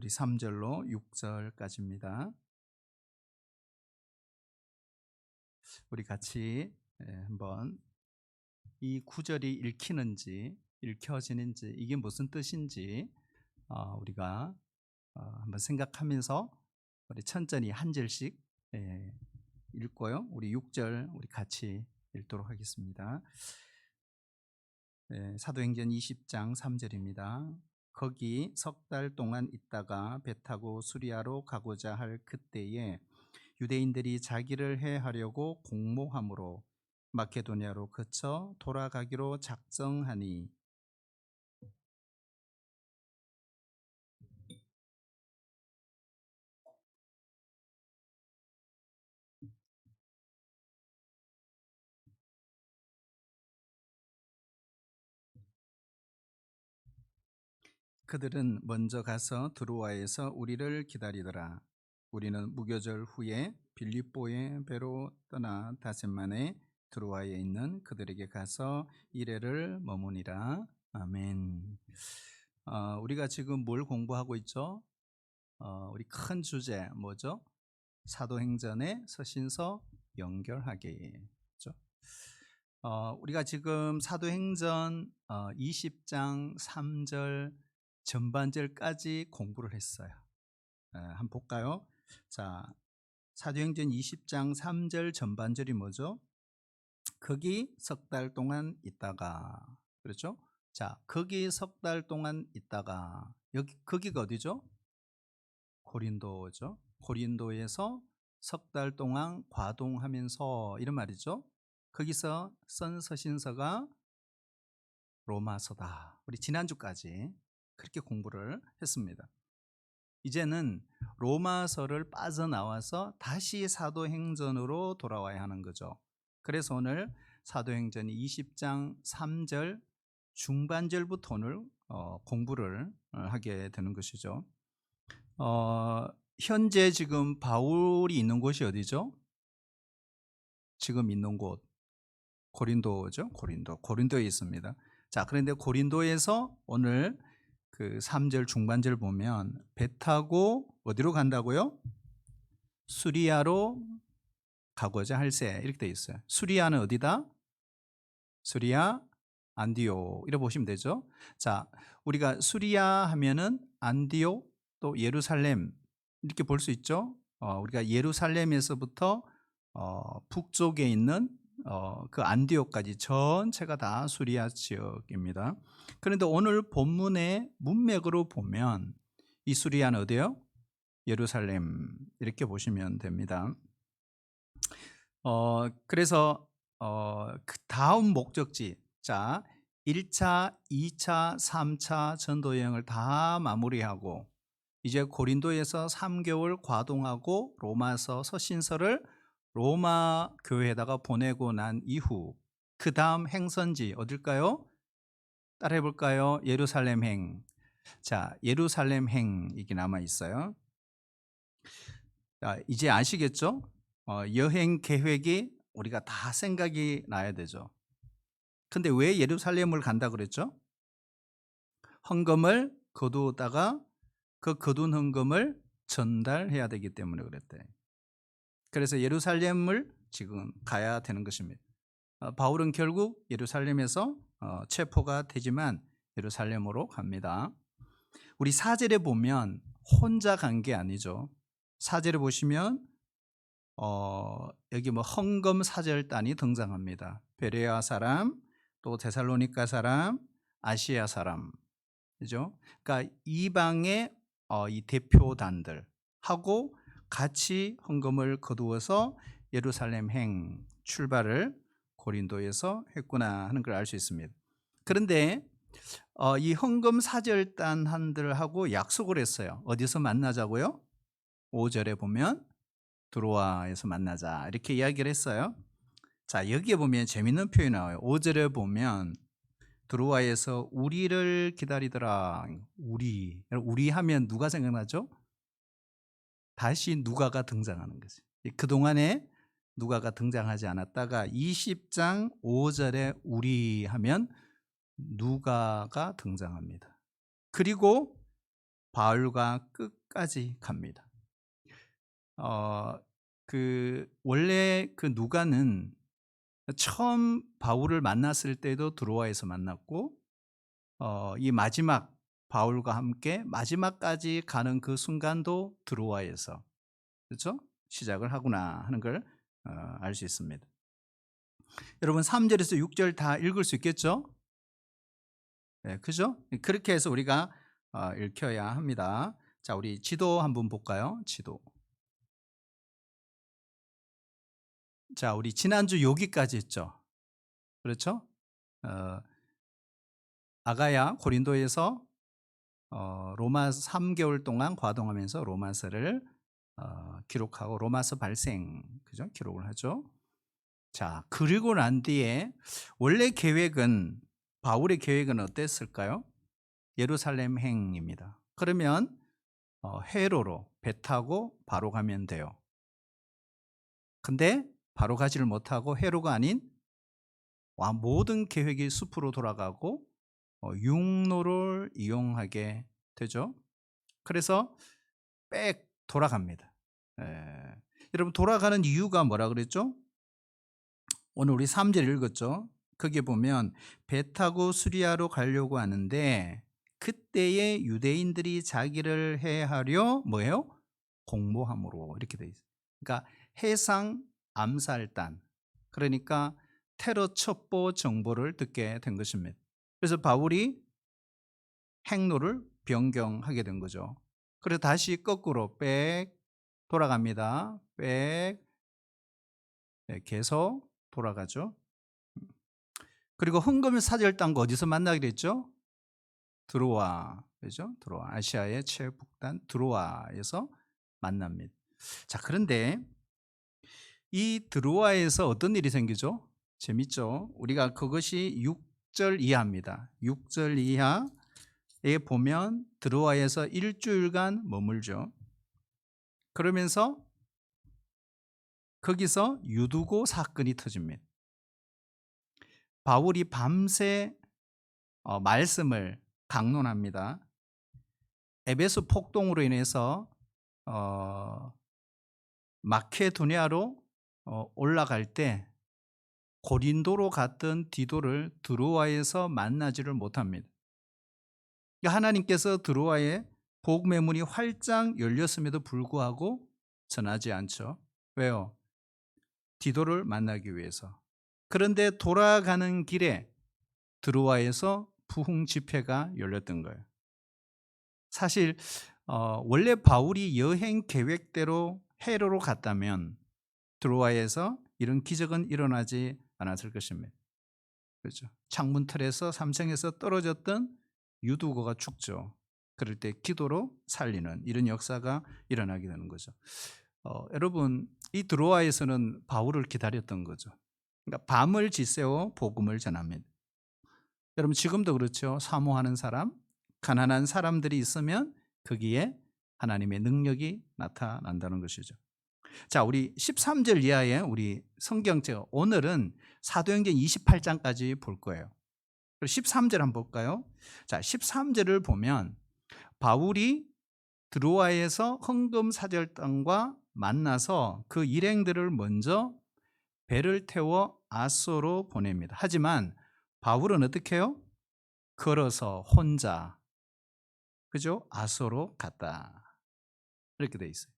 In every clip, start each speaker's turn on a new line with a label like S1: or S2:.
S1: 우리 3절로 6절까지입니다. 우리 같이 한번 이 구절이 읽혀지는지 이게 무슨 뜻인지 우리가 한번 생각하면서 우리 천천히 한 절씩 읽고요. 우리 6절 우리 같이 읽도록 하겠습니다. 사도행전 20장 3절입니다. 거기 석 달 동안 있다가 배 타고 수리아로 가고자 할 그때에 유대인들이 자기를 해하려고 공모함으로 마케도니아로 그쳐 돌아가기로 작정하니 그들은 먼저 가서 드로아에서 우리를 기다리더라. 우리는 무교절 후에 빌립보의 배로 떠나 닷새 만에 드로아에 있는 그들에게 가서 이레를 머무니라. 아멘. 우리가 지금 뭘 공부하고 있죠? 우리 큰 주제 뭐죠? 사도행전의 서신서 연결하기. 그렇죠? 우리가 지금 사도행전 20장 3절 전반절까지 공부를 했어요. 한번 볼까요? 자, 사도행전 20장 3절 전반절이 뭐죠? 거기 석 달 동안 있다가, 그렇죠? 자, 거기 석 달 동안 있다가, 거기가 어디죠? 고린도죠. 고린도에서 석 달 동안 과동하면서 이런 말이죠. 거기서 쓴 서신서가 로마서다. 우리 지난주까지 그렇게 공부를 했습니다. 이제는 로마서를 빠져나와서 다시 사도행전으로 돌아와야 하는 거죠. 그래서 오늘 사도행전이 20장 3절 중반절부터 오늘 공부를 하게 되는 것이죠. 현재 지금 바울이 있는 곳이 어디죠? 지금 있는 곳 고린도죠. 고린도에 있습니다. 자, 그런데 고린도에서 오늘 그 3절 중반절 보면 배 타고 어디로 간다고요? 수리아로 가고자 할세 이렇게 돼 있어요. 수리아는 어디다? 수리아 안디옥 이렇게 보시면 되죠. 자, 우리가 수리아 하면은 안디옥 또 예루살렘 이렇게 볼 수 있죠. 우리가 예루살렘에서부터 북쪽에 있는 그 안디옥까지 전체가 다 수리아 지역입니다. 그런데 오늘 본문의 문맥으로 보면 이 수리아는 어디요? 예루살렘 이렇게 보시면 됩니다. 그래서 그 다음 목적지, 자 1차, 2차, 3차 전도 여행을 다 마무리하고 이제 고린도에서 3개월 과동하고 로마서 서신서를 로마 교회에다가 보내고 난 이후 그 다음 행선지 어딜까요? 따라해 볼까요? 예루살렘 행. 자, 예루살렘 행 이게 남아 있어요. 자, 이제 아시겠죠? 여행 계획이 우리가 다 생각이 나야 되죠. 근데 왜 예루살렘을 간다 그랬죠? 헌금을 거두다가 그 거둔 헌금을 전달해야 되기 때문에 그랬대. 그래서 예루살렘을 지금 가야 되는 것입니다. 바울은 결국 예루살렘에서 체포가 되지만 예루살렘으로 갑니다. 우리 4절에 보면 혼자 간 게 아니죠. 4절에 보시면 여기 뭐 헌금 사절단이 등장합니다. 베레아 사람, 또 데살로니가 사람, 아시아 사람, 그죠? 그러니까 이방의 이 대표단들 하고 같이 헌금을 거두어서 예루살렘 행 출발을 고린도에서 했구나 하는 걸 알 수 있습니다. 그런데 이 헌금 사절단한들하고 약속을 했어요. 어디서 만나자고요? 5절에 보면 드로아에서 만나자 이렇게 이야기를 했어요. 자, 여기에 보면 재밌는 표현이 나와요. 5절에 보면 드로아에서 우리를 기다리더라. 우리 하면 누가 생각나죠? 다시 누가가 등장하는 거지. 그동안에 누가가 등장하지 않았다가 20장 5절에 우리 하면 누가가 등장합니다. 그리고 바울과 끝까지 갑니다. 원래 그 누가는 처음 바울을 만났을 때도 드로아에서 만났고, 이 마지막 바울과 함께 마지막까지 가는 그 순간도 드로아에서, 그렇죠? 시작을 하구나 하는 걸 알 수 있습니다. 여러분 3절에서 6절 다 읽을 수 있겠죠? 네, 그죠? 그렇게 해서 우리가 읽혀야 합니다. 자, 우리 지도 한번 볼까요? 지도. 자, 우리 지난주 여기까지 했죠. 그렇죠? 어, 아가야 고린도에서 로마 3개월 동안 과동하면서 로마서를 기록하고 로마서 발생, 그죠? 기록을 하죠. 자, 그리고 난 뒤에 원래 계획은, 바울의 계획은 어땠을까요? 예루살렘 행입니다. 그러면 회로로 배 타고 바로 가면 돼요. 근데 바로 가지를 못하고 회로가 아닌 모든 계획이 숲으로 돌아가고 육로를 이용하게 되죠. 그래서 빽 돌아갑니다. 예. 여러분 돌아가는 이유가 뭐라 그랬죠? 오늘 우리 3절 읽었죠. 거기에 보면 배 타고 수리아로 가려고 하는데 그때에 유대인들이 자기를 해하려 뭐예요? 공모함으로 이렇게 돼 있어요. 그러니까 해상 암살단, 그러니까 테러 첩보 정보를 듣게 된 것입니다. 그래서 바울이 행로를 변경하게 된 거죠. 그래서 다시 거꾸로 백 돌아갑니다. 백, 네, 계속 돌아가죠. 그리고 흥금 사절단과 어디서 만나게 됐죠? 드로아, 그죠? 드로아, 아시아의 최북단 드로아에서 만납니다. 자, 그런데 이 드로아에서 어떤 일이 생기죠? 재밌죠? 우리가 그것이 6절 이하입니다. 6절 이하에 보면 드로아에서 일주일간 머물죠. 그러면서 거기서 유두고 사건이 터집니다. 바울이 밤새 말씀을 강론합니다. 에베소 폭동으로 인해서 마케도니아로 올라갈 때 고린도로 갔던 디도를 드로아에서 만나지를 못합니다. 하나님께서 드로아에 복음의 문이 활짝 열렸음에도 불구하고 전하지 않죠. 왜요? 디도를 만나기 위해서. 그런데 돌아가는 길에 드로아에서 부흥 집회가 열렸던 거예요. 사실 원래 바울이 여행 계획대로 헤로로 갔다면 드로아에서 이런 기적은 일어나지 않았을 것입니다. 그렇죠. 창문 털에서 삼성에서 떨어졌던 유두고가 죽죠. 그럴 때 기도로 살리는 이런 역사가 일어나게 되는 거죠. 여러분 이 드로아에서는 바울을 기다렸던 거죠. 그러니까 밤을 지새워 복음을 전합니다. 여러분 지금도 그렇죠. 사모하는 사람, 가난한 사람들이 있으면 거기에 하나님의 능력이 나타난다는 것이죠. 자, 우리 13절 이하에 우리 성경책 오늘은 사도행전 28장까지 볼 거예요. 13절 한번 볼까요? 자, 13절을 보면 바울이 드로아에서 헌금 사절단과 만나서 그 일행들을 먼저 배를 태워 아소로 보냅니다. 하지만 바울은 어떻게 해요? 걸어서 혼자, 그죠? 아소로 갔다. 이렇게 돼 있어요.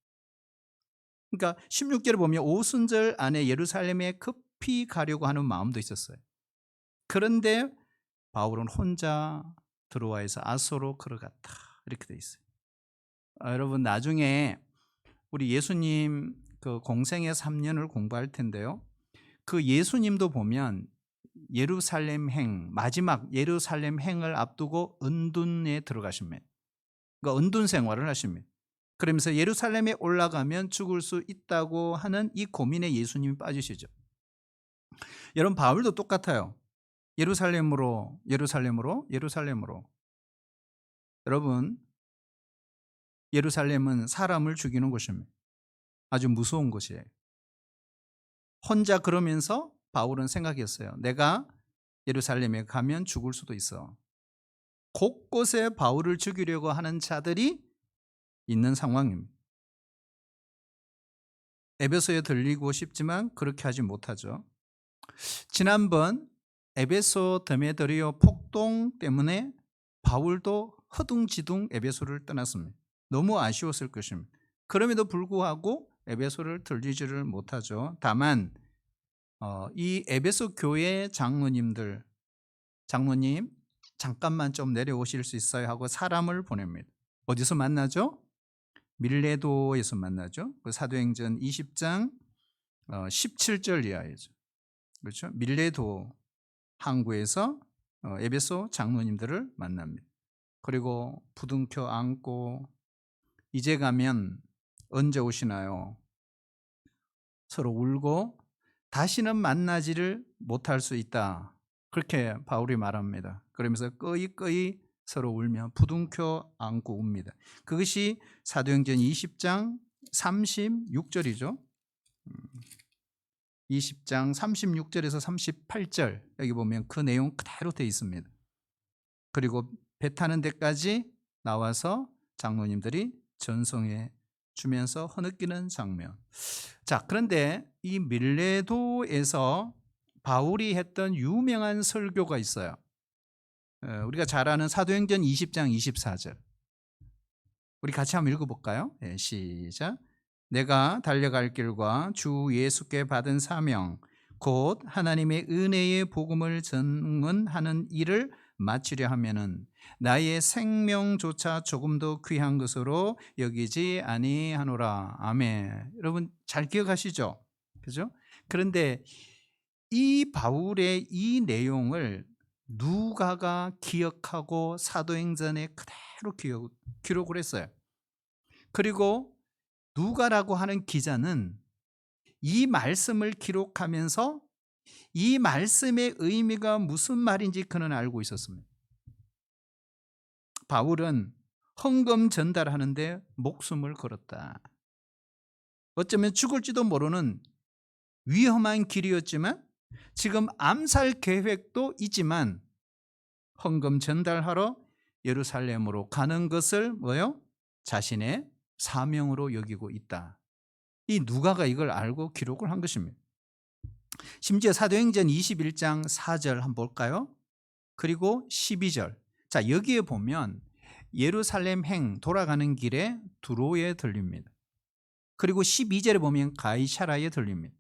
S1: 그러니까 16절을 보면 오순절 안에 예루살렘에 급히 가려고 하는 마음도 있었어요. 그런데 바울은 혼자 드로아에서 아소로 걸어갔다. 이렇게 돼 있어요. 여러분 나중에 우리 예수님 그 공생의 3년을 공부할 텐데요. 그 예수님도 보면 예루살렘 행, 마지막 예루살렘 행을 앞두고 은둔에 들어가십니다. 그러니까 은둔 생활을 하십니다. 그러면서 예루살렘에 올라가면 죽을 수 있다고 하는 이 고민에 예수님이 빠지시죠. 여러분 바울도 똑같아요. 예루살렘으로 여러분 예루살렘은 사람을 죽이는 곳입니다. 아주 무서운 곳이에요. 혼자 그러면서 바울은 생각했어요. 내가 예루살렘에 가면 죽을 수도 있어. 곳곳에 바울을 죽이려고 하는 자들이 있는 상황입니다. 에베소에 들리고 싶지만 그렇게 하지 못하죠. 지난번 에베소 데메드리오 폭동 때문에 바울도 허둥지둥 에베소를 떠났습니다. 너무 아쉬웠을 것입니다. 그럼에도 불구하고 에베소를 들리지를 못하죠. 다만 이 에베소 교회 장로님 잠깐만 좀 내려오실 수 있어요 하고 사람을 보냅니다. 어디서 만나죠? 밀레도에서 만나죠. 그 사도행전 20장 17절 이하이죠. 그렇죠? 밀레도 항구에서 에베소 장로님들을 만납니다. 그리고 부둥켜 안고 이제 가면 언제 오시나요? 서로 울고 다시는 만나지를 못할 수 있다. 그렇게 바울이 말합니다. 그러면서 끄이끄이 서로 울며 부둥켜 안고 웁니다. 그것이 사도행전 20장 36절이죠. 20장 36절에서 38절 여기 보면 그 내용 그대로 되어 있습니다. 그리고 배 타는 데까지 나와서 장로님들이 전송해 주면서 흐느끼는 장면. 자, 그런데 이 밀레도에서 바울이 했던 유명한 설교가 있어요. 우리가 잘 아는 사도행전 20장 24절. 우리 같이 한번 읽어볼까요? 네, 시작. 내가 달려갈 길과 주 예수께 받은 사명 곧 하나님의 은혜의 복음을 전하는 일을 마치려 하면은 나의 생명조차 조금도 귀한 것으로 여기지 아니하노라. 아멘. 여러분 잘 기억하시죠? 그죠? 그런데 이 바울의 이 내용을 누가가 기억하고 사도행전에 그대로 기록을 했어요. 그리고 누가라고 하는 기자는 이 말씀을 기록하면서 이 말씀의 의미가 무슨 말인지 그는 알고 있었습니다. 바울은 헌금 전달하는데 목숨을 걸었다. 어쩌면 죽을지도 모르는 위험한 길이었지만 지금 암살 계획도 있지만 헌금 전달하러 예루살렘으로 가는 것을 자신의 사명으로 여기고 있다. 이 누가가 이걸 알고 기록을 한 것입니다. 심지어 사도행전 21장 4절 한번 볼까요? 그리고 12절. 자, 여기에 보면 예루살렘 행 돌아가는 길에 두로에 들립니다. 그리고 12절에 보면 가이사라에 들립니다.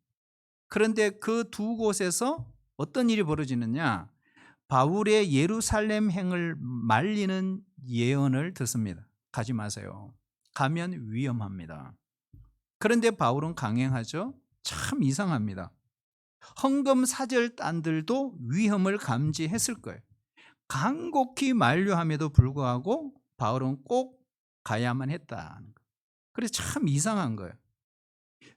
S1: 그런데 그 두 곳에서 어떤 일이 벌어지느냐? 바울의 예루살렘 행을 말리는 예언을 듣습니다. 가지 마세요. 가면 위험합니다. 그런데 바울은 강행하죠. 참 이상합니다. 헌금 사절단들도 위험을 감지했을 거예요. 간곡히 만류함에도 불구하고 바울은 꼭 가야만 했다. 그래서 참 이상한 거예요.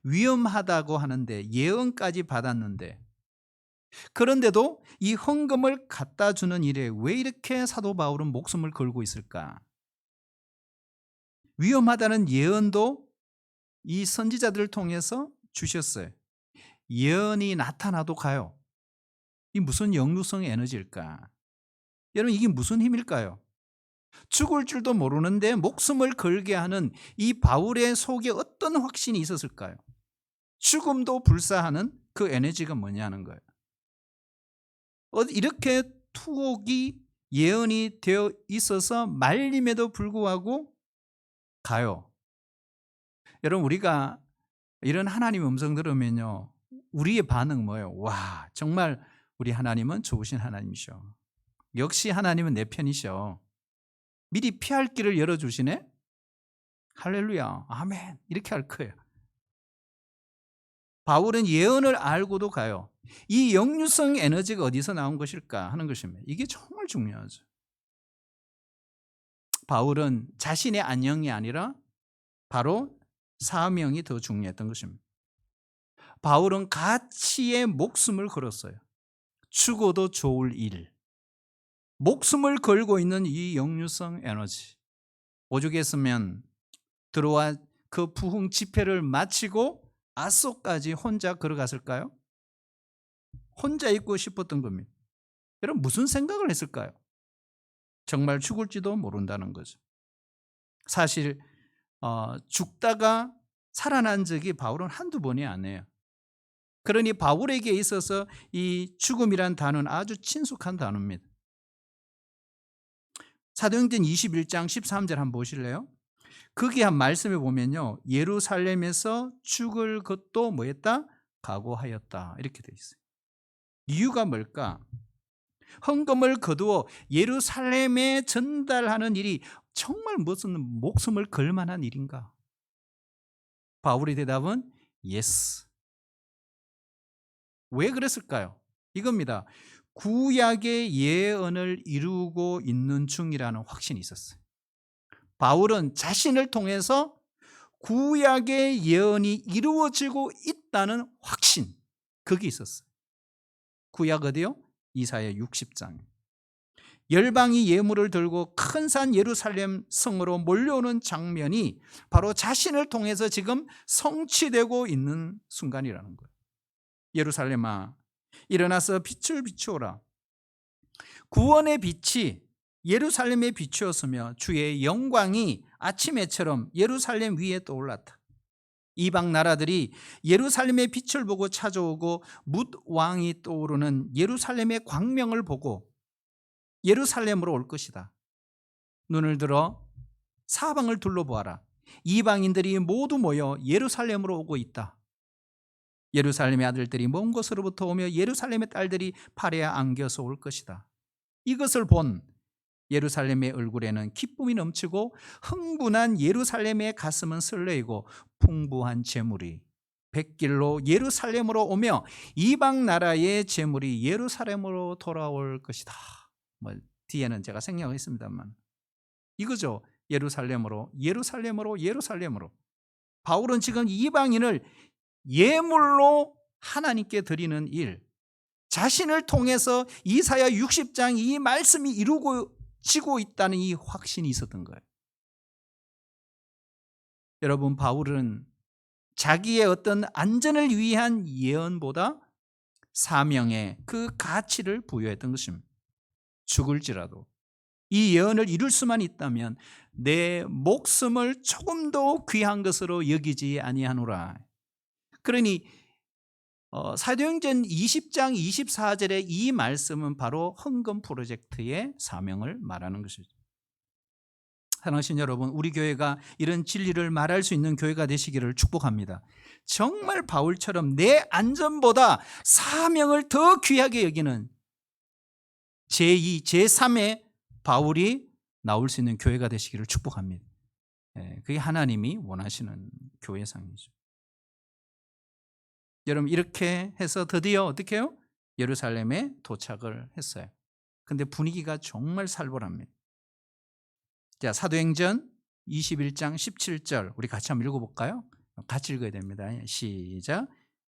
S1: 위험하다고 하는데 예언까지 받았는데 그런데도 이 헌금을 갖다 주는 일에 왜 이렇게 사도 바울은 목숨을 걸고 있을까? 위험하다는 예언도 이 선지자들을 통해서 주셨어요. 예언이 나타나도 가요. 이 무슨 역류성 에너지일까? 여러분 이게 무슨 힘일까요? 죽을 줄도 모르는데 목숨을 걸게 하는 이 바울의 속에 어떤 확신이 있었을까요? 죽음도 불사하는 그 에너지가 뭐냐는 거예요. 이렇게 투옥이 예언이 되어 있어서 말림에도 불구하고 가요. 여러분 우리가 이런 하나님의 음성 들으면요 우리의 반응 뭐예요? 와 정말 우리 하나님은 좋으신 하나님이셔. 역시 하나님은 내 편이셔. 미리 피할 길을 열어주시네. 할렐루야 아멘 이렇게 할 거예요. 바울은 예언을 알고도 가요. 이 역류성 에너지가 어디서 나온 것일까 하는 것입니다. 이게 정말 중요하죠. 바울은 자신의 안녕이 아니라 바로 사명이 더 중요했던 것입니다. 바울은 가치의 목숨을 걸었어요. 죽어도 좋을 일. 목숨을 걸고 있는 이 역류성 에너지. 오죽했으면 들어와 그 부흥 집회를 마치고 아소까지 혼자 걸어갔을까요? 혼자 있고 싶었던 겁니다. 여러분 무슨 생각을 했을까요? 정말 죽을지도 모른다는 거죠. 사실 죽다가 살아난 적이 바울은 한두 번이 아니에요. 그러니 바울에게 있어서 이 죽음이란 단어는 아주 친숙한 단어입니다. 사도행전 21장 13절 한번 보실래요? 거기 한 말씀에 보면요, 예루살렘에서 죽을 것도 뭐했다? 각오하였다, 이렇게 돼 있어요. 이유가 뭘까? 헌금을 거두어 예루살렘에 전달하는 일이 정말 무슨 목숨을 걸 만한 일인가? 바울의 대답은 yes. 왜 그랬을까요? 이겁니다. 구약의 예언을 이루고 있는 중이라는 확신이 있었어요. 바울은 자신을 통해서 구약의 예언이 이루어지고 있다는 확신, 그게 있었어요. 구약 어디요? 이사야 60장. 열방이 예물을 들고 큰 산 예루살렘 성으로 몰려오는 장면이 바로 자신을 통해서 지금 성취되고 있는 순간이라는 거예요. 예루살렘아, 일어나서 빛을 비추어라. 구원의 빛이 예루살렘에 비추었으며 주의 영광이 아침 해처럼 예루살렘 위에 떠올랐다. 이방 나라들이 예루살렘의 빛을 보고 찾아오고 뭇 왕이 떠오르는 예루살렘의 광명을 보고 예루살렘으로 올 것이다. 눈을 들어 사방을 둘러보아라. 이방인들이 모두 모여 예루살렘으로 오고 있다. 예루살렘의 아들들이 먼 곳으로부터 오며 예루살렘의 딸들이 팔에 안겨서 올 것이다. 이것을 본 예루살렘의 얼굴에는 기쁨이 넘치고 흥분한 예루살렘의 가슴은 설레이고 풍부한 재물이 백길로 예루살렘으로 오며 이방 나라의 재물이 예루살렘으로 돌아올 것이다. 뒤에는 제가 생략했습니다만 이거죠. 예루살렘으로 예루살렘으로 예루살렘으로. 바울은 지금 이방인을 예물로 하나님께 드리는 일, 자신을 통해서 이사야 60장 이 말씀이 이루어지고 있다는 이 확신이 있었던 거예요. 여러분, 바울은 자기의 어떤 안전을 위한 예언보다 사명의 그 가치를 부여했던 것입니다. 죽을지라도 이 예언을 이룰 수만 있다면 내 목숨을 조금 더 귀한 것으로 여기지 아니하노라. 그러니 사도행전 20장 24절의 이 말씀은 바로 헌금 프로젝트의 사명을 말하는 것이죠. 사랑하신 여러분, 우리 교회가 이런 진리를 말할 수 있는 교회가 되시기를 축복합니다. 정말 바울처럼 내 안전보다 사명을 더 귀하게 여기는 제2, 제3의 바울이 나올 수 있는 교회가 되시기를 축복합니다. 그게 하나님이 원하시는 교회상이죠. 여러분, 이렇게 해서 드디어 어떻게 해요? 예루살렘에 도착을 했어요. 근데 분위기가 정말 살벌합니다. 자, 사도행전 21장 17절 우리 같이 한번 읽어볼까요? 같이 읽어야 됩니다. 시작.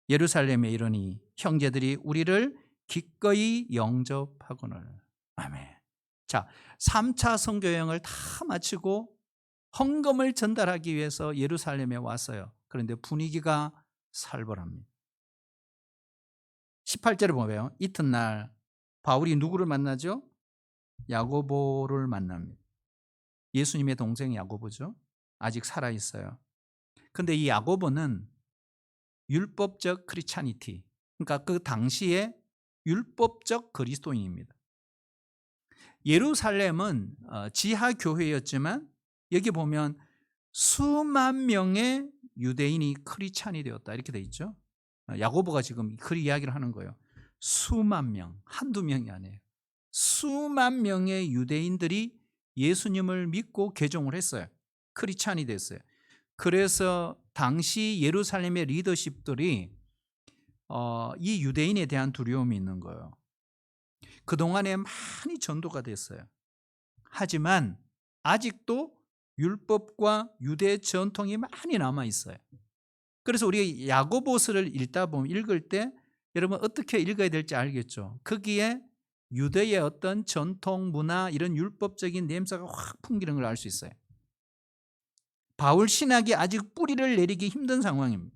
S1: 예루살렘에 이르니 형제들이 우리를 기꺼이 영접하거늘. 아멘. 자, 3차 선교여행을 다 마치고 헌금을 전달하기 위해서 예루살렘에 왔어요. 그런데 분위기가 살벌합니다. 18절에 보면 이튿날 바울이 누구를 만나죠? 야고보를 만납니다. 예수님의 동생 야고보죠. 아직 살아있어요. 근데 이 야고보는 율법적 크리스찬이티, 그러니까 그 당시에 율법적 그리스도인입니다. 예루살렘은 지하 교회였지만 여기 보면 수만 명의 유대인이 크리스찬이 되었다 이렇게 돼 있죠. 야고보가 지금 그 이야기를 하는 거예요. 수만 명, 한두 명이 아니에요. 수만 명의 유대인들이 예수님을 믿고 개종을 했어요. 크리스찬이 됐어요. 그래서 당시 예루살렘의 리더십들이 이 유대인에 대한 두려움이 있는 거예요. 그동안에 많이 전도가 됐어요. 하지만 아직도 율법과 유대 전통이 많이 남아 있어요. 그래서 우리 야고보서를 읽을 때 여러분 어떻게 읽어야 될지 알겠죠? 거기에 유대의 어떤 전통, 문화, 이런 율법적인 냄새가 확 풍기는 걸 알 수 있어요. 바울 신학이 아직 뿌리를 내리기 힘든 상황입니다.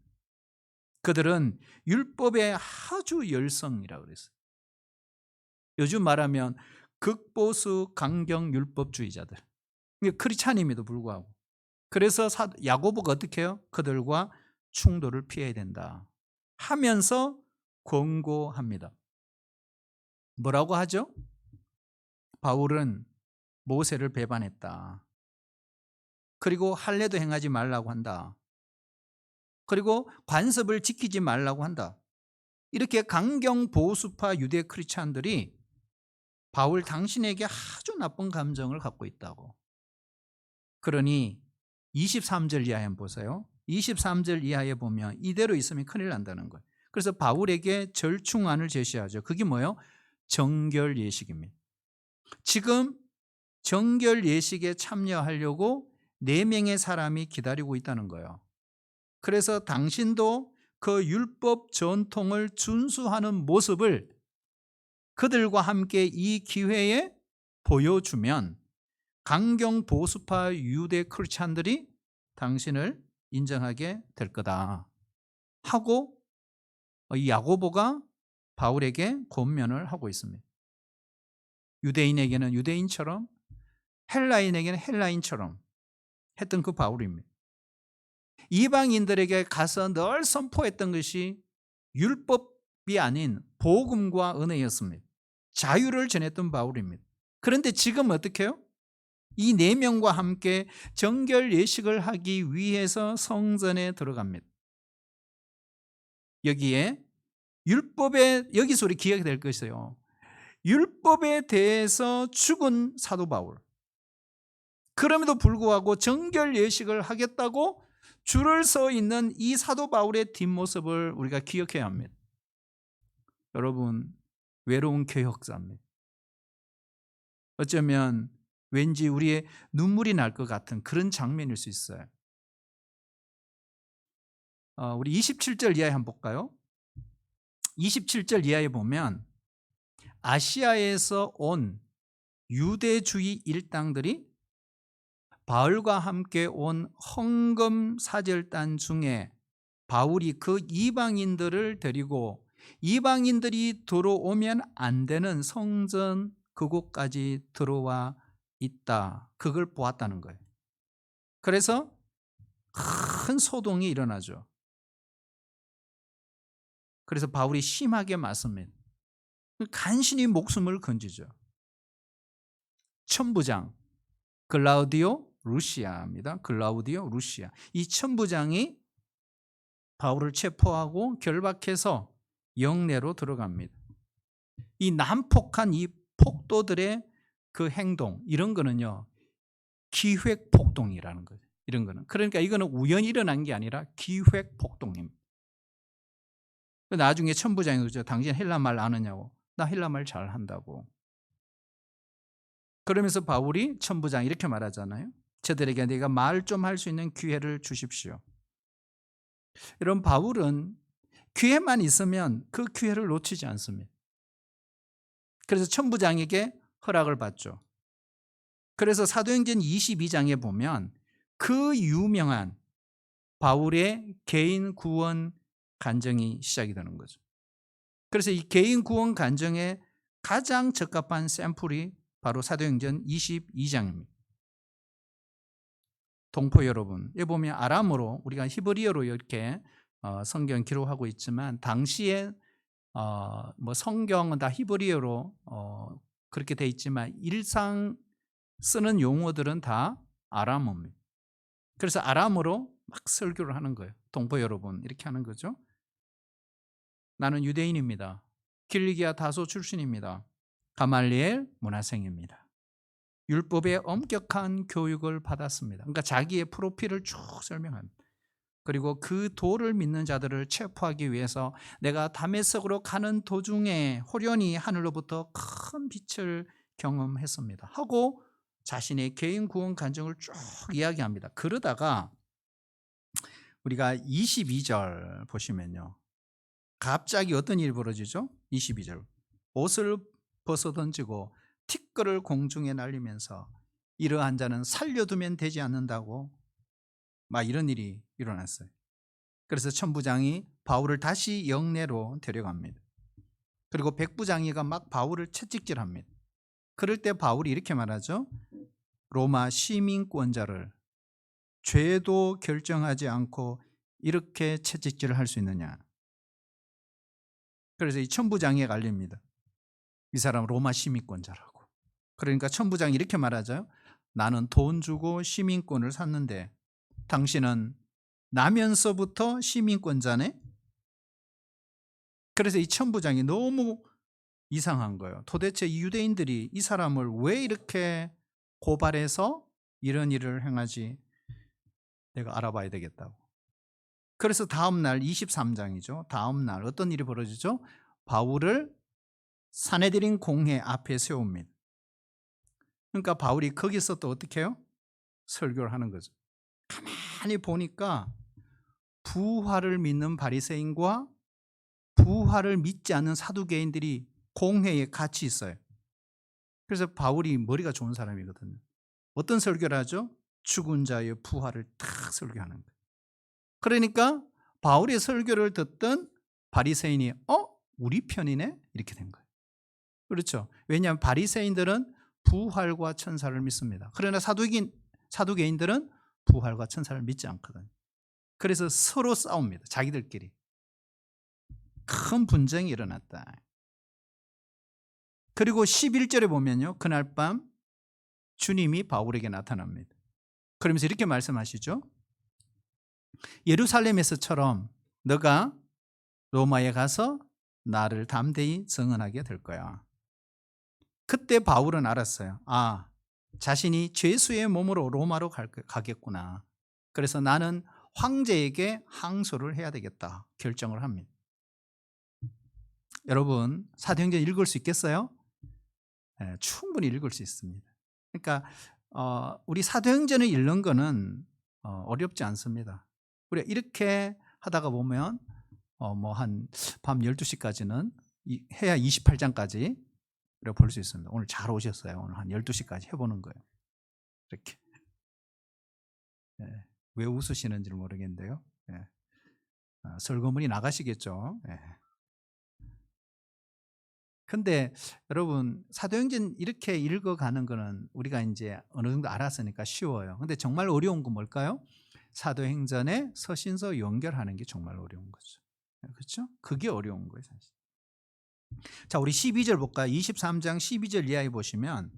S1: 그들은 율법의 아주 열성이라고 그랬어요. 요즘 말하면 극보수 강경 율법주의자들, 크리스찬임에도 불구하고. 그래서 야고보가 어떻게 해요? 그들과 충돌을 피해야 된다 하면서 권고합니다. 뭐라고 하죠? 바울은 모세를 배반했다. 그리고 할례도 행하지 말라고 한다. 그리고 관습을 지키지 말라고 한다. 이렇게 강경 보수파 유대 크리스찬들이 바울 당신에게 아주 나쁜 감정을 갖고 있다고. 그러니 23절 이하에 한번 보세요. 23절 이하에 보면 이대로 있으면 큰일 난다는 거예요. 그래서 바울에게 절충안을 제시하죠. 그게 뭐예요? 정결 예식입니다. 지금 정결 예식에 참여하려고 4명의 사람이 기다리고 있다는 거예요. 그래서 당신도 그 율법 전통을 준수하는 모습을 그들과 함께 이 기회에 보여주면 강경 보수파 유대 크리스찬들이 당신을 인정하게 될 거다 하고 이 야고보가 바울에게 권면을 하고 있습니다. 유대인에게는 유대인처럼, 헬라인에게는 헬라인처럼 했던 그 바울입니다. 이방인들에게 가서 늘 선포했던 것이 율법이 아닌 복음과 은혜였습니다. 자유를 전했던 바울입니다. 그런데 지금 어떻게 해요? 이 4명과 함께 정결 예식을 하기 위해서 성전에 들어갑니다. 여기에 율법에, 여기서 우리 기억이 될 것이에요. 율법에 대해서 죽은 사도 바울. 그럼에도 불구하고 정결 예식을 하겠다고 줄을 서 있는 이 사도 바울의 뒷모습을 우리가 기억해야 합니다. 여러분, 외로운 교역자입니다. 어쩌면 왠지 우리의 눈물이 날 것 같은 그런 장면일 수 있어요. 우리 27절 이하에 한번 볼까요? 27절 이하에 보면 아시아에서 온 유대주의 일당들이 바울과 함께 온 헌금 사절단 중에 바울이 그 이방인들을 데리고 이방인들이 들어오면 안 되는 성전 그곳까지 들어와 있다. 그걸 보았다는 거예요. 그래서 큰 소동이 일어나죠. 그래서 바울이 심하게 맞습니다. 간신히 목숨을 건지죠. 천부장 글라우디오 루시아입니다. 글라우디오 루시아. 이 천부장이 바울을 체포하고 결박해서 영내로 들어갑니다. 이 난폭한 이 폭도들의 그 행동, 이런 거는요, 기획 폭동이라는 거죠. 이런 거는. 그러니까 이거는 우연히 일어난 게 아니라 기획 폭동입니다. 나중에 천부장이 그러죠. 당신 헬라말 아느냐고. 나 헬라말 잘 한다고. 그러면서 바울이 천부장 이렇게 말하잖아요. 저들에게 내가 말 좀 할 수 있는 기회를 주십시오. 이런 바울은 기회만 있으면 그 기회를 놓치지 않습니다. 그래서 천부장에게 허락을 받죠. 그래서 사도행전 22장에 보면 그 유명한 바울의 개인 구원 간증이 시작이 되는 거죠. 그래서 이 개인 구원 간증에 가장 적합한 샘플이 바로 사도행전 22장입니다. 동포 여러분, 여기 보면 아람어로, 우리가 히브리어로 이렇게 성경 기록하고 있지만 당시에 뭐 성경은 다 히브리어로 그렇게 돼 있지만 일상 쓰는 용어들은 다 아람어입니다. 그래서 아람어로 막 설교를 하는 거예요. 동포 여러분, 이렇게 하는 거죠. 나는 유대인입니다. 길리기아 다소 출신입니다. 가말리엘 문화생입니다. 율법의 엄격한 교육을 받았습니다. 그러니까 자기의 프로필을 쭉 설명합니다. 그리고 그 도를 믿는 자들을 체포하기 위해서 내가 다메섹으로 가는 도중에 호련히 하늘로부터 큰 빛을 경험했습니다. 하고 자신의 개인 구원 간증을 쭉 이야기합니다. 그러다가 우리가 22절 보시면요. 갑자기 어떤 일이 벌어지죠? 22절. 옷을 벗어 던지고 티끌을 공중에 날리면서 이러한 자는 살려두면 되지 않는다고 막 이런 일이 일어났어요. 그래서 천부장이 바울을 다시 영내로 데려갑니다. 그리고 백부장이가 막 바울을 채찍질합니다. 그럴 때 바울이 이렇게 말하죠. 로마 시민권자를 죄도 결정하지 않고 이렇게 채찍질을 할 수 있느냐. 그래서 이 천부장에 갈립니다. 이 사람은 로마 시민권자라고. 그러니까 천부장이 이렇게 말하죠. 나는 돈 주고 시민권을 샀는데 당신은 나면서부터 시민권자네? 그래서 이 천부장이 너무 이상한 거예요. 도대체 이 유대인들이 이 사람을 왜 이렇게 고발해서 이런 일을 행하지? 내가 알아봐야 되겠다고. 그래서 다음 날 23장이죠. 다음 날 어떤 일이 벌어지죠? 바울을 사내들인 공회 앞에 세웁니다. 그러니까 바울이 거기서 또 어떻게 해요? 설교를 하는 거죠. 가만히 보니까 부활을 믿는 바리새인과 부활을 믿지 않는 사두개인들이 공회에 같이 있어요. 그래서 바울이 머리가 좋은 사람이거든요. 어떤 설교를 하죠? 죽은 자의 부활을 탁 설교하는 거예요. 그러니까 바울의 설교를 듣던 바리새인이 우리 편이네? 이렇게 된 거예요. 그렇죠. 왜냐하면 바리새인들은 부활과 천사를 믿습니다. 그러나 사두개인들은 부활과 천사를 믿지 않거든요. 그래서 서로 싸웁니다. 자기들끼리. 큰 분쟁이 일어났다. 그리고 11절에 보면요. 그날 밤 주님이 바울에게 나타납니다. 그러면서 이렇게 말씀하시죠. 예루살렘에서처럼 너가 로마에 가서 나를 담대히 증언하게 될 거야. 그때 바울은 알았어요. 자신이 죄수의 몸으로 로마로 가겠구나. 그래서 나는 황제에게 항소를 해야 되겠다 결정을 합니다. 여러분 사도행전 읽을 수 있겠어요? 네, 충분히 읽을 수 있습니다. 그러니까 우리 사도행전을 읽는 거는 어렵지 않습니다. 우리가 이렇게 하다가 보면 뭐 한 밤 12시까지는 해야 28장까지 볼 수 있습니다. 오늘 잘 오셨어요. 오늘 한 12시까지 해보는 거예요. 이렇게. 네. 왜 웃으시는지 모르겠는데요. 네. 설거문이 나가시겠죠. 네. 근데 여러분 사도행전 이렇게 읽어가는 거는 우리가 이제 어느 정도 알았으니까 쉬워요. 근데 정말 어려운 건 뭘까요? 사도행전에 서신서 연결하는 게 정말 어려운 거죠. 그렇죠? 그게 어려운 거예요 사실. 자, 우리 12절 볼까요? 23장 12절 이하에 보시면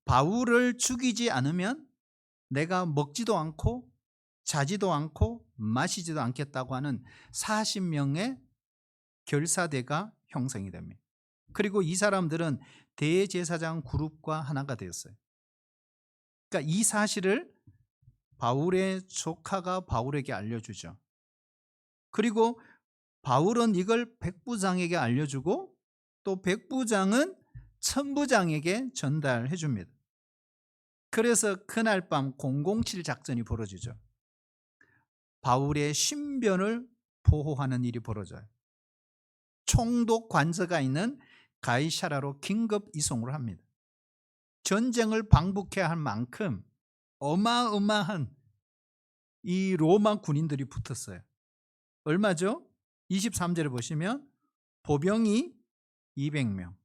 S1: 바울을 죽이지 않으면 내가 먹지도 않고 자지도 않고 마시지도 않겠다고 하는 40명의 결사대가 형성이 됩니다. 그리고 이 사람들은 대제사장 그룹과 하나가 되었어요. 그러니까 이 사실을 바울의 조카가 바울에게 알려주죠. 그리고 바울은 이걸 백부장에게 알려주고 또 백부장은 천부장에게 전달해 줍니다. 그래서 그날 밤 007 작전이 벌어지죠. 바울의 신변을 보호하는 일이 벌어져요. 총독 관저가 있는 가이사라로 긴급 이송을 합니다. 전쟁을 방북해야 할 만큼 어마어마한 이 로마 군인들이 붙었어요. 얼마죠? 23절에 보시면 보병이 200명,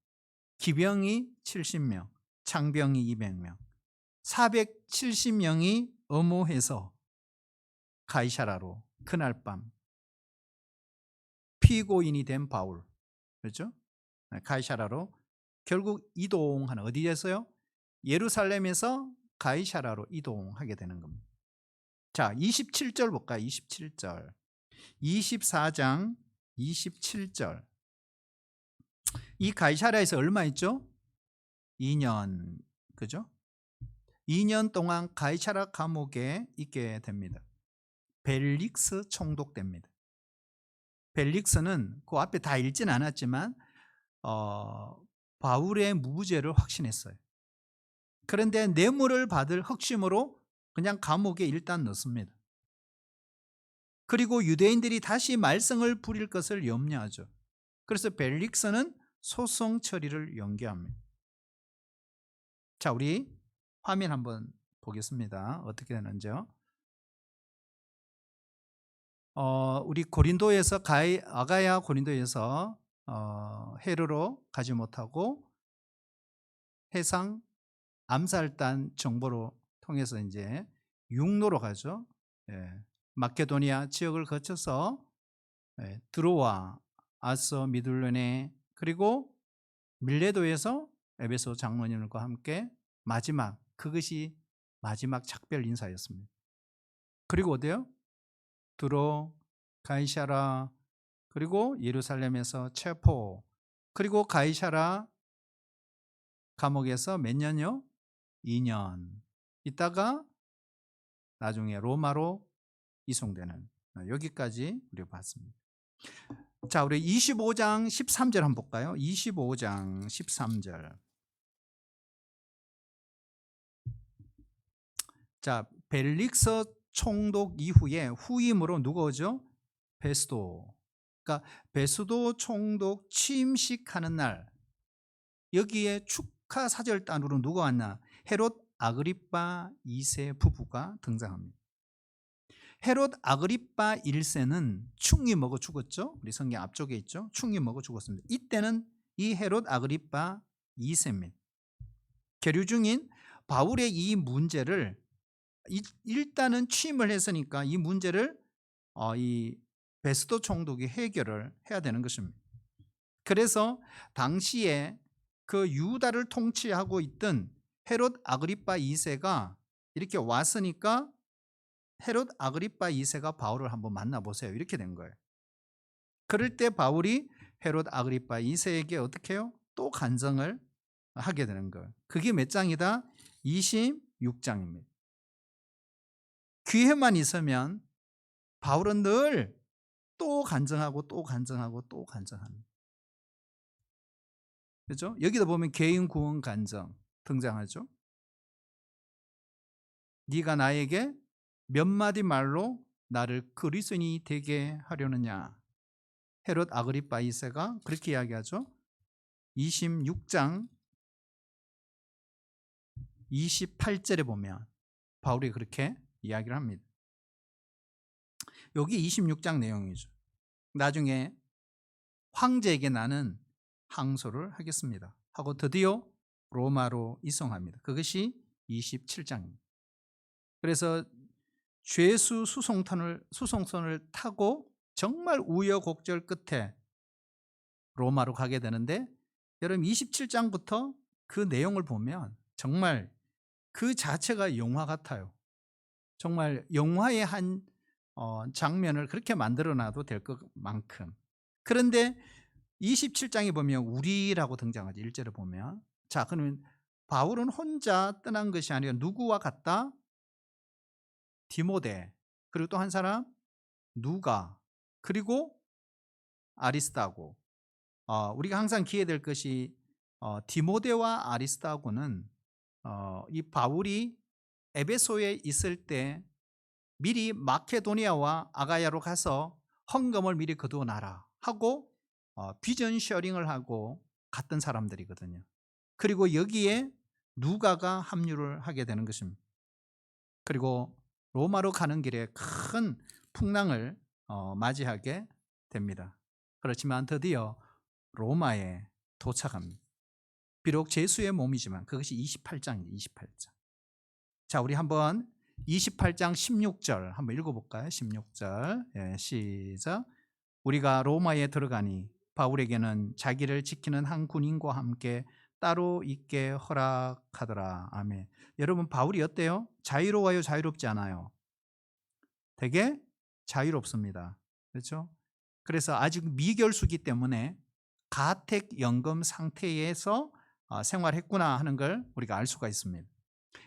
S1: 기병이 70명, 창병이 200명, 470명이 엄호해서 가이사라로 그날 밤 피고인이 된 바울, 그렇죠? 가이사라로 결국 이동하는, 어디에서요? 예루살렘에서 가이사라로 이동하게 되는 겁니다. 자, 27절 볼까요? 27절. 24장 27절. 이 가이사라에서 얼마 있죠? 2년, 그죠? 2년 동안 가이사라 감옥에 있게 됩니다. 벨릭스 총독됩니다. 벨릭스는 그 앞에 다 읽진 않았지만 바울의 무죄를 확신했어요. 그런데 뇌물을 받을 확심으로 그냥 감옥에 일단 넣습니다. 그리고 유대인들이 다시 말썽을 부릴 것을 염려하죠. 그래서 벨릭스는 소송 처리를 연기합니다. 자, 우리 화면 한번 보겠습니다. 어떻게 되는지요? 우리 고린도에서 아가야 고린도에서 헤르로 가지 못하고 해상 암살단 정보로 통해서 이제 육로로 가죠. 예, 마케도니아 지역을 거쳐서 드로아, 아서 미둘레네, 그리고 밀레도에서 에베소 장로님과 함께 마지막, 그것이 마지막 작별 인사였습니다. 그리고 어디요? 두로, 가이사라, 그리고 예루살렘에서 체포, 그리고 가이사라 감옥에서 몇 년요? 2년 있다가 나중에 로마로 이송되는, 여기까지 우리가 봤습니다. 자, 우리 25장 13절 한번 볼까요? 25장 13절. 자, 벨릭서 총독 이후에 후임으로 누가 오죠? 베스도. 그러니까 베스도 총독 취임식하는 날, 여기에 축하 사절단으로 누가 왔나? 헤롯 아그리빠 2세 부부가 등장합니다. 헤롯 아그리빠 1세는 충이 먹어 죽었죠. 우리 성경 앞쪽에 있죠. 충이 먹어 죽었습니다. 이때는 이 헤롯 아그리빠 2세입니다. 계류 중인 바울의 이 문제를 일단은 취임을 했으니까 이 문제를 이 베스도 총독이 해결을 해야 되는 것입니다. 그래서 당시에 그 유다를 통치하고 있던 헤롯 아그리빠 2세가 이렇게 왔으니까 헤롯 아그리빠 2세가 바울을 한번 만나보세요, 이렇게 된 거예요. 그럴 때 바울이 헤롯 아그리빠 2세에게 어떻게 해요? 또 간증을 하게 되는 거예요. 그게 몇 장이다? 26장입니다. 기회만 있으면 바울은 늘 또 간증하고 또 간증하고 또 간증합니다. 그렇죠? 여기도 보면 개인 구원 간증 등장하죠. 네가 나에게 몇 마디 말로 나를 그리스도인이 되게 하려느냐. 헤롯 아그리빠 2세가 그렇게 이야기하죠. 26장 28절에 보면 바울이 그렇게 이야기를 합니다. 여기 26장 내용이죠. 나중에 황제에게 나는 항소를 하겠습니다 하고 드디어 로마로 이송합니다. 그것이 27장입니다. 그래서 죄수 수송선을 타고 정말 우여곡절 끝에 로마로 가게 되는데, 여러분 27장부터 그 내용을 보면 정말 그 자체가 영화 같아요. 정말 영화의 한 장면을 그렇게 만들어놔도 될 것만큼. 그런데 27장에 보면 우리라고 등장하죠. 1절에 보면. 자, 그러면 바울은 혼자 떠난 것이 아니라 누구와 같다? 디모데, 그리고 또 한 사람 누가, 그리고 아리스다고. 우리가 항상 기회될 것이 디모데와 아리스다고는 이 바울이 에베소에 있을 때 미리 마케도니아와 아가야로 가서 헌금을 미리 거두어 놔라 하고 비전 쉐어링을 하고 갔던 사람들이거든요. 그리고 여기에 누가가 합류를 하게 되는 것입니다. 그리고 로마로 가는 길에 큰 풍랑을 맞이하게 됩니다. 그렇지만 드디어 로마에 도착합니다. 비록 제수의 몸이지만 그것이 28장입니다. 28장. 자, 우리 한번 28장 16절 한번 읽어볼까요? 16절. 시작. 우리가 로마에 들어가니 바울에게는 자기를 지키는 한 군인과 함께 따로 있게 허락하더라. 아멘. 여러분, 바울이 어때요? 자유로워요? 자유롭지 않아요? 되게 자유롭습니다. 그렇죠? 그래서 아직 미결수기 때문에 가택연금 상태에서 생활했구나 하는 걸 우리가 알 수가 있습니다.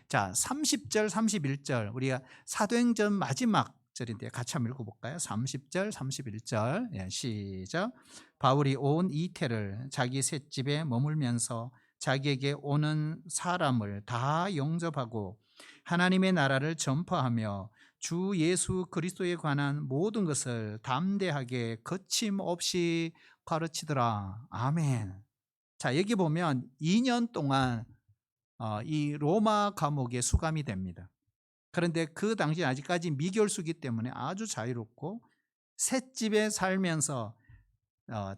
S1: 자, 30절 31절 우리가 사도행전 마지막 절인데 같이 한번 읽어볼까요? 30절 31절. 시작. 바울이 온 이태를 자기 셋집에 머물면서 자기에게 오는 사람을 다 영접하고 하나님의 나라를 전파하며 주 예수 그리스도에 관한 모든 것을 담대하게 거침없이 가르치더라. 아멘. 자, 여기 보면 2년 동안 이 로마 감옥에 수감이 됩니다. 그런데 그 당시 아직까지 미결수기 때문에 아주 자유롭고 셋집에 살면서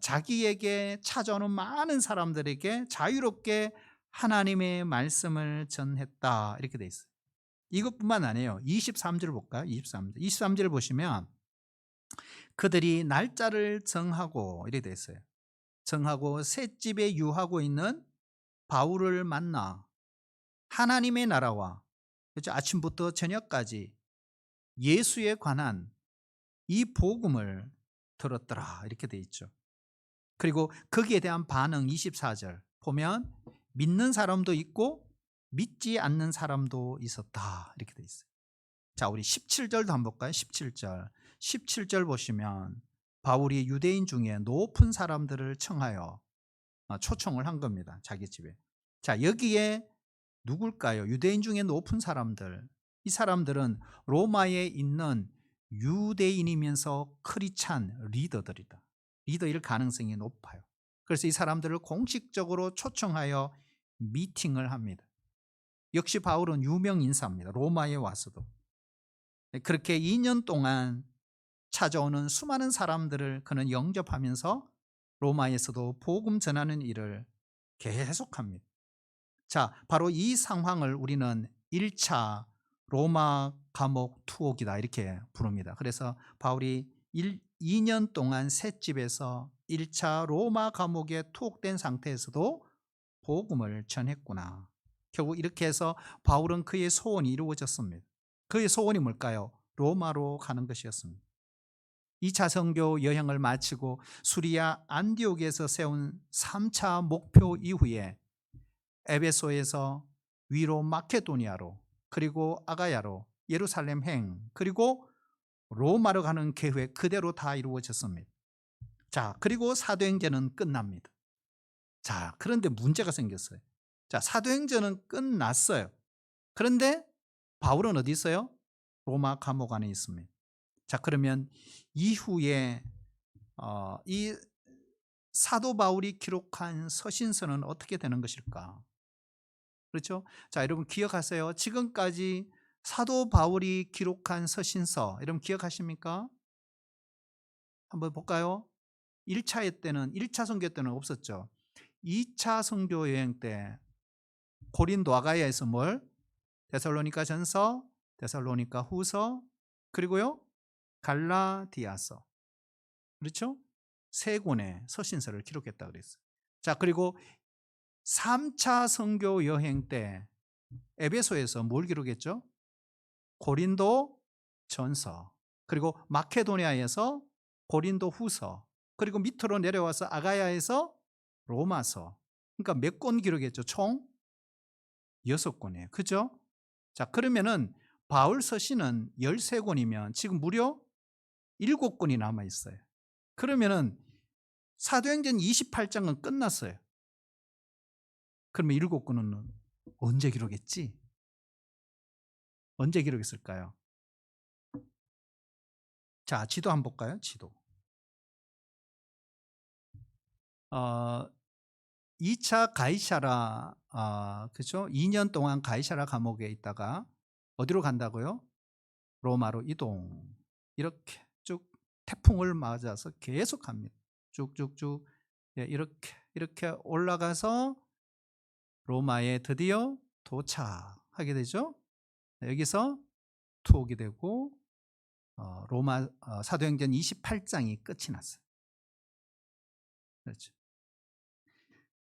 S1: 자기에게 찾아오는 많은 사람들에게 자유롭게 하나님의 말씀을 전했다. 이렇게 돼 있어요. 이것뿐만 아니에요. 23절 볼까요? 23절. 23절 보시면 그들이 날짜를 정하고 이렇게 돼 있어요. 정하고 셋집에 유하고 있는 바울을 만나 하나님의 나라와, 그렇죠? 아침부터 저녁까지 예수에 관한 이 복음을 들었더라. 이렇게 돼 있죠. 그리고 거기에 대한 반응 24절 보면 믿는 사람도 있고 믿지 않는 사람도 있었다. 이렇게 돼 있어요. 자, 우리 17절도 한번 볼까요? 17절. 17절 보시면 바울이 유대인 중에 높은 사람들을 청하여 초청을 한 겁니다. 자기 집에. 자, 여기에 누굴까요? 유대인 중에 높은 사람들. 이 사람들은 로마에 있는 유대인이면서 크리스찬 리더들이다. 리더일 가능성이 높아요. 그래서 이 사람들을 공식적으로 초청하여 미팅을 합니다. 역시 바울은 유명 인사입니다. 로마에 와서도. 그렇게 2년 동안 찾아오는 수많은 사람들을 그는 영접하면서 로마에서도 복음 전하는 일을 계속합니다. 자, 바로 이 상황을 우리는 1차 로마 감옥 투옥이다 이렇게 부릅니다. 그래서 바울이 2년 동안 셋집에서 1차 로마 감옥에 투옥된 상태에서도 복음을 전했구나. 결국 이렇게 해서 바울은 그의 소원이 이루어졌습니다. 그의 소원이 뭘까요? 로마로 가는 것이었습니다. 2차 선교 여행을 마치고 수리아 안디옥에서 세운 3차 목표 이후에 에베소에서 위로 마케도니아로, 그리고 아가야로, 예루살렘 행, 그리고 로마로 가는 계획 그대로 다 이루어졌습니다. 자, 그리고 사도행전은 끝납니다. 자, 그런데 문제가 생겼어요. 자, 사도행전은 끝났어요. 그런데 바울은 어디 있어요? 로마 감옥 안에 있습니다. 자, 그러면 이후에 이 사도 바울이 기록한 서신서는 어떻게 되는 것일까? 그렇죠? 자, 여러분 기억하세요. 지금까지 사도 바울이 기록한 서신서, 여러분 기억하십니까? 한번 볼까요? 1차 선교 때는 없었죠. 2차 선교 여행 때 고린도 아가야에서 뭘? 데살로니가 전서, 데살로니가 후서, 그리고요 갈라디아서, 그렇죠? 세 권의 서신서를 기록했다 그랬어요. 자, 그리고 3차 선교 여행 때 에베소에서 뭘 기록했죠? 고린도 전서, 그리고 마케도니아에서 고린도 후서, 그리고 밑으로 내려와서 아가야에서 로마서. 그러니까 몇 권 기록했죠? 총 6권이에요. 그죠? 자, 그러면은 바울 서신은 13권이면 지금 무려 7권이 남아 있어요. 그러면은 사도행전 28장은 끝났어요. 그러면 7권은 언제 기록했지? 언제 기록했을까요? 자, 지도 한번 볼까요? 지도. 2차 가이사라, 그죠? 2년 동안 가이사라 감옥에 있다가 어디로 간다고요? 로마로 이동. 이렇게 쭉 태풍을 맞아서 계속 갑니다. 쭉쭉쭉. 예, 이렇게 올라가서 로마에 드디어 도착하게 되죠. 여기서 투옥이 되고 로마 사도행전 28장이 끝이 났어요. 그렇죠.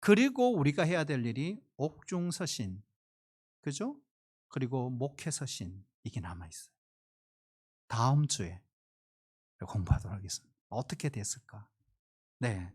S1: 그리고 우리가 해야 될 일이 옥중서신, 그죠? 그리고 목회서신, 이게 남아있어요. 다음 주에 공부하도록 하겠습니다. 어떻게 됐을까? 네.